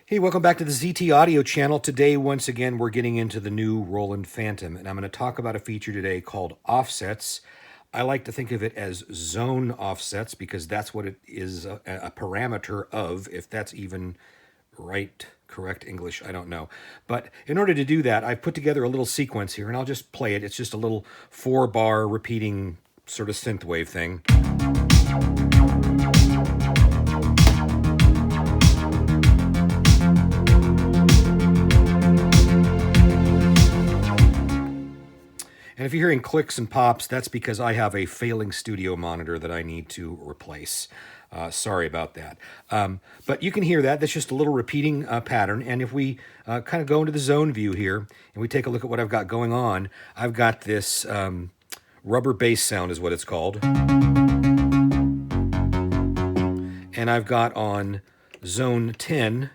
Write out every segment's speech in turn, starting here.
Hey, welcome back to the ZT Audio channel. Today, once again, we're getting into the new Roland Fantom, and I'm going to talk about a feature today called offsets. I like to think of it as zone offsets because that's what it is a parameter of, if that's even right, correct English, I don't know. But in order to do that, I've put together a little sequence here, and I'll just play it. It's just a little 4-bar repeating sort of synthwave thing. And if you're hearing clicks and pops, that's because I have a failing studio monitor that I need to replace. Sorry about that. But you can hear that. That's just a little repeating pattern. And if we kind of go into the zone view here and we take a look at what I've got going on, I've got this rubber bass sound is what it's called. And I've got on zone 10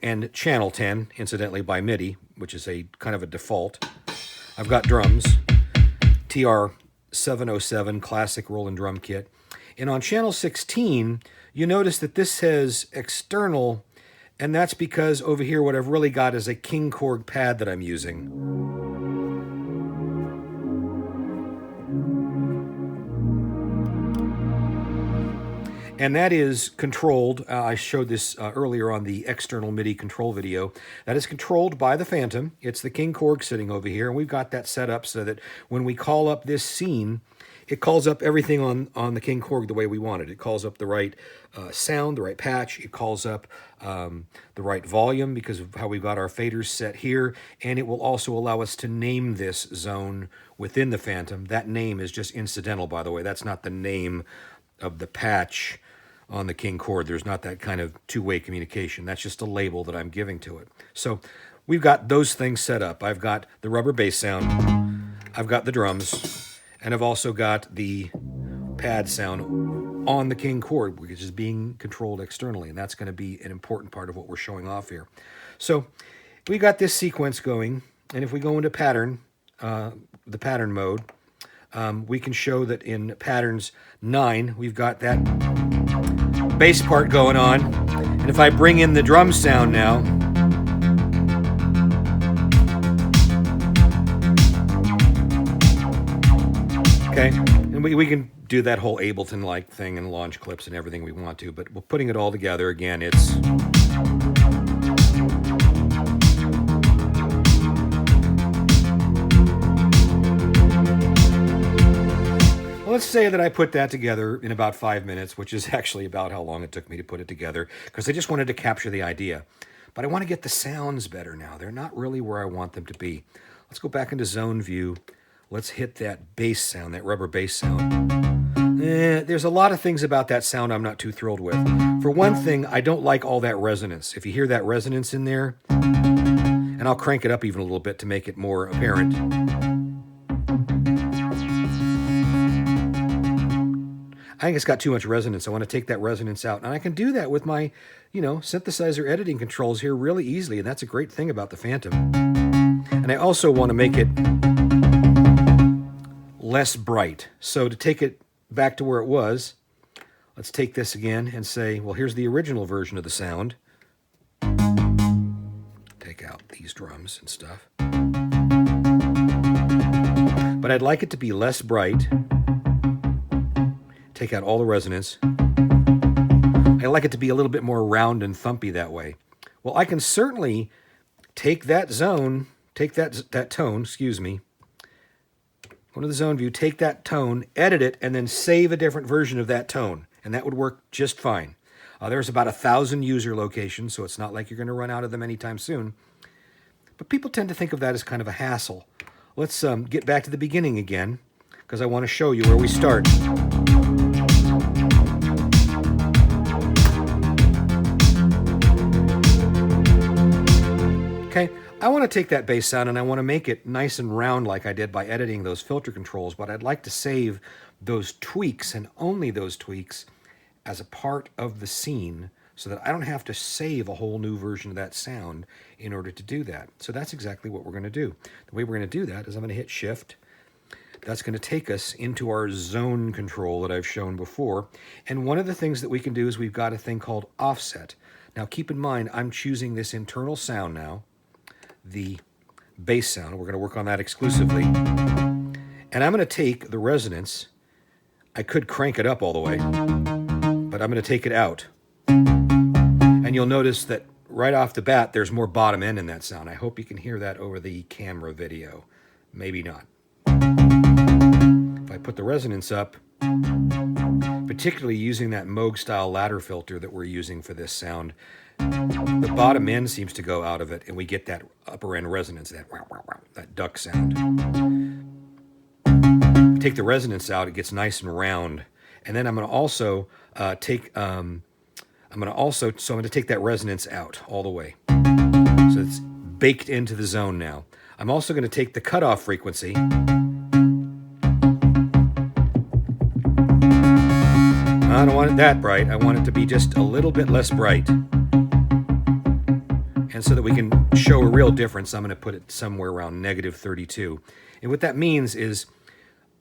and channel 10, incidentally, by MIDI, which is a kind of a default. I've got drums, TR-707 classic Roland drum kit. And on channel 16, you notice that this says external, and that's because over here what I've really got is a King Korg pad that I'm using. And that is controlled, I showed this earlier on the external MIDI control video, that is controlled by the Fantom. It's the King Korg sitting over here, and we've got that set up so that when we call up this scene, it calls up everything on the King Korg the way we want it. It calls up the right sound, the right patch. It calls up the right volume because of how we've got our faders set here. And it will also allow us to name this zone within the Fantom. That name is just incidental, by the way. That's not the name of the patch on the King Korg. There's not that kind of two-way communication. That's just a label that I'm giving to it. So we've got those things set up. I've got the rubber bass sound, I've got the drums, and I've also got the pad sound on the King Korg, which is being controlled externally, and that's going to be an important part of what we're showing off here. So we got this sequence going, and if we go into pattern, the pattern mode, we can show that in patterns 9, we've got that bass part going on. And if I bring in the drum sound now, okay, and we can do that whole Ableton-like thing and launch clips and everything we want to, but we're putting it all together again. It's let's say that I put that together in about 5 minutes, which is actually about how long it took me to put it together, because I just wanted to capture the idea. But I want to get the sounds better now. They're not really where I want them to be. Let's go back into zone view. Let's hit that bass sound, that rubber bass sound. There's a lot of things about that sound I'm not too thrilled with. For one thing, I don't like all that resonance. If you hear that resonance in there, and I'll crank it up even a little bit to make it more apparent. I think it's got too much resonance. I want to take that resonance out. And I can do that with my, synthesizer editing controls here really easily. And that's a great thing about the Fantom. And I also want to make it less bright. So to take it back to where it was, let's take this again and say, well, here's the original version of the sound. Take out these drums and stuff. But I'd like it to be less bright. Take out all the resonance. I like it to be a little bit more round and thumpy that way. Well, I can certainly take that zone, take that tone, excuse me, go to the zone view, take that tone, edit it, and then save a different version of that tone. And that would work just fine. There's about 1,000 user locations, so it's not like you're going to run out of them anytime soon. But people tend to think of that as kind of a hassle. Let's get back to the beginning again, because I want to show you where we start. Okay, I want to take that bass sound and I want to make it nice and round like I did by editing those filter controls, but I'd like to save those tweaks and only those tweaks as a part of the scene so that I don't have to save a whole new version of that sound in order to do that. So that's exactly what we're going to do. The way we're going to do that is I'm going to hit Shift. That's going to take us into our zone control that I've shown before. And one of the things that we can do is we've got a thing called offset. Now keep in mind, I'm choosing this internal sound now, the bass sound. We're going to work on that exclusively. And I'm going to take the resonance. I could crank it up all the way, but I'm going to take it out. And you'll notice that right off the bat, there's more bottom end in that sound. I hope you can hear that over the camera video. Maybe not. If I put the resonance up, particularly using that Moog style ladder filter that we're using for this sound, the bottom end seems to go out of it and we get that upper end resonance, that wow, wow, wow, that duck sound. Take the resonance out, it gets nice and round. And then I'm going to also take that resonance out all the way. So it's baked into the zone now. I'm also going to take the cutoff frequency. I don't want it that bright. I want it to be just a little bit less bright. And so that we can show a real difference, I'm going to put it somewhere around -32. And what that means is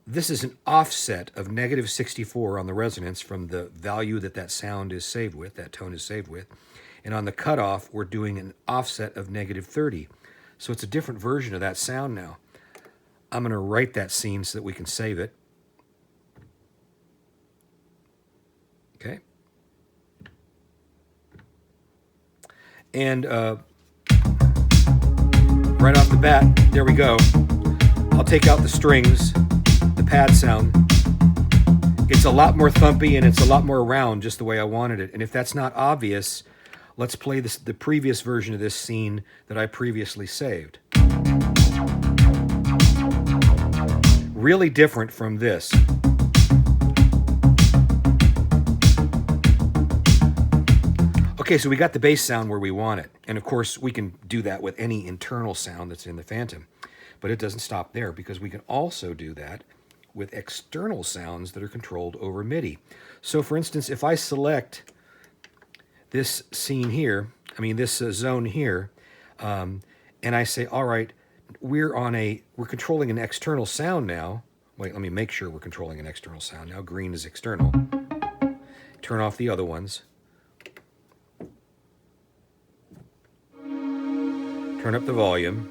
this is an offset of -64 on the resonance from the value that sound is saved with, that tone is saved with. And on the cutoff, we're doing an offset of -30. So it's a different version of that sound now. I'm going to write that scene so that we can save it. Okay. And right off the bat, there we go. I'll take out the strings, the pad sound. It's a lot more thumpy and it's a lot more round, just the way I wanted it. And if that's not obvious, let's play the previous version of this scene that I previously saved. Really different from this. Okay, so we got the bass sound where we want it. And of course, we can do that with any internal sound that's in the Fantom. But it doesn't stop there, because we can also do that with external sounds that are controlled over MIDI. So for instance, if I select this scene here, this zone here, and I say, all right, we're controlling an external sound now. Wait, let me make sure we're controlling an external sound now. Green is external. Turn off the other ones. Turn up the volume.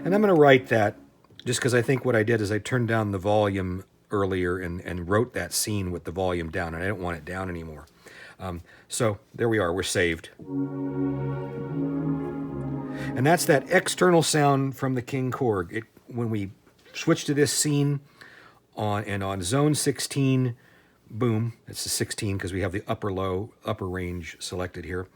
And I'm going to write that just because I think what I did is I turned down the volume earlier and wrote that scene with the volume down, and I don't want it down anymore. So there we are, we're saved. And that's that external sound from the King Korg. When we switch to this scene on zone 16, boom, it's a 16 because we have the upper range selected here.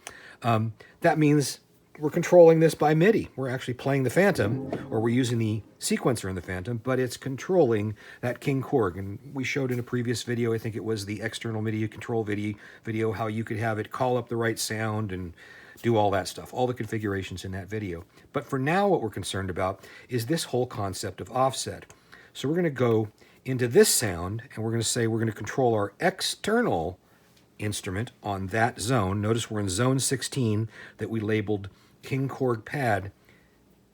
That means we're controlling this by MIDI. We're actually playing the Fantom, or we're using the sequencer in the Fantom, but it's controlling that King Korg. And we showed in a previous video, I think it was the external MIDI control video, how you could have it call up the right sound and do all that stuff, all the configurations in that video. But for now, what we're concerned about is this whole concept of offset. So we're going to go into this sound, and we're going to say we're going to control our external instrument on that zone. Notice we're in zone 16 that we labeled King Korg pad.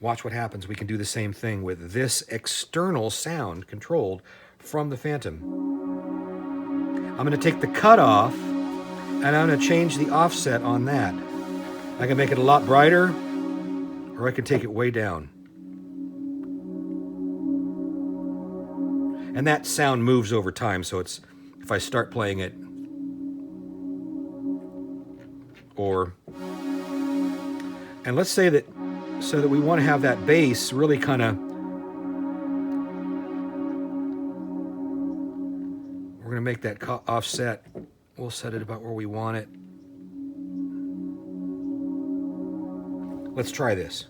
Watch what happens. We can do the same thing with this external sound controlled from the Fantom. I'm going to take the cutoff and I'm going to change the offset on that. I can make it a lot brighter, or I can take it way down. And that sound moves over time, so it's, if I start playing it, and let's say that, so that we want to have that bass really kind of, we're going to make that offset, we'll set it about where we want it. Let's try this.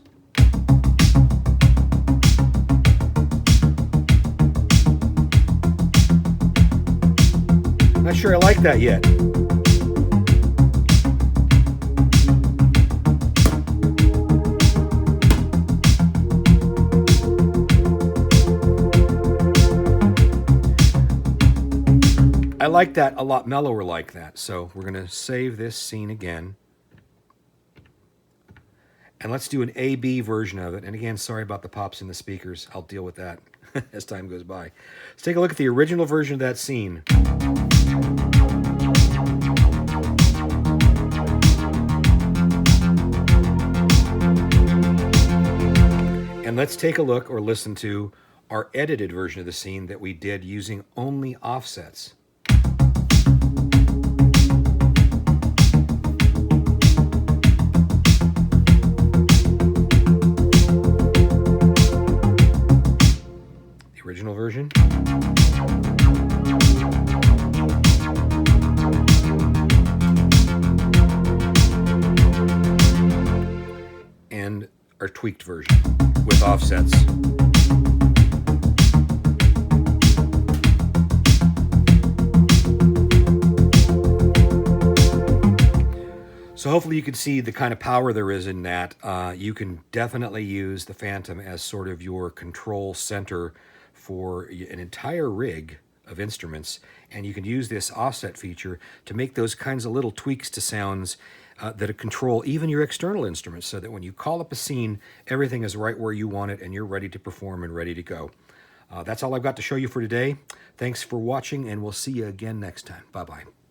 Not sure I like that yet. I like that a lot mellower like that, so we're going to save this scene again. And let's do an A-B version of it. And again, sorry about the pops in the speakers. I'll deal with that as time goes by. Let's take a look at the original version of that scene. And let's take a look or listen to our edited version of the scene that we did using only offsets. Original version. And our tweaked version with offsets. So hopefully you can see the kind of power there is in that. You can definitely use the Fantom as sort of your control center for an entire rig of instruments, and you can use this offset feature to make those kinds of little tweaks to sounds that control even your external instruments, so that when you call up a scene, everything is right where you want it and you're ready to perform and ready to go. That's all I've got to show you for today. Thanks for watching, and we'll see you again next time. Bye-bye.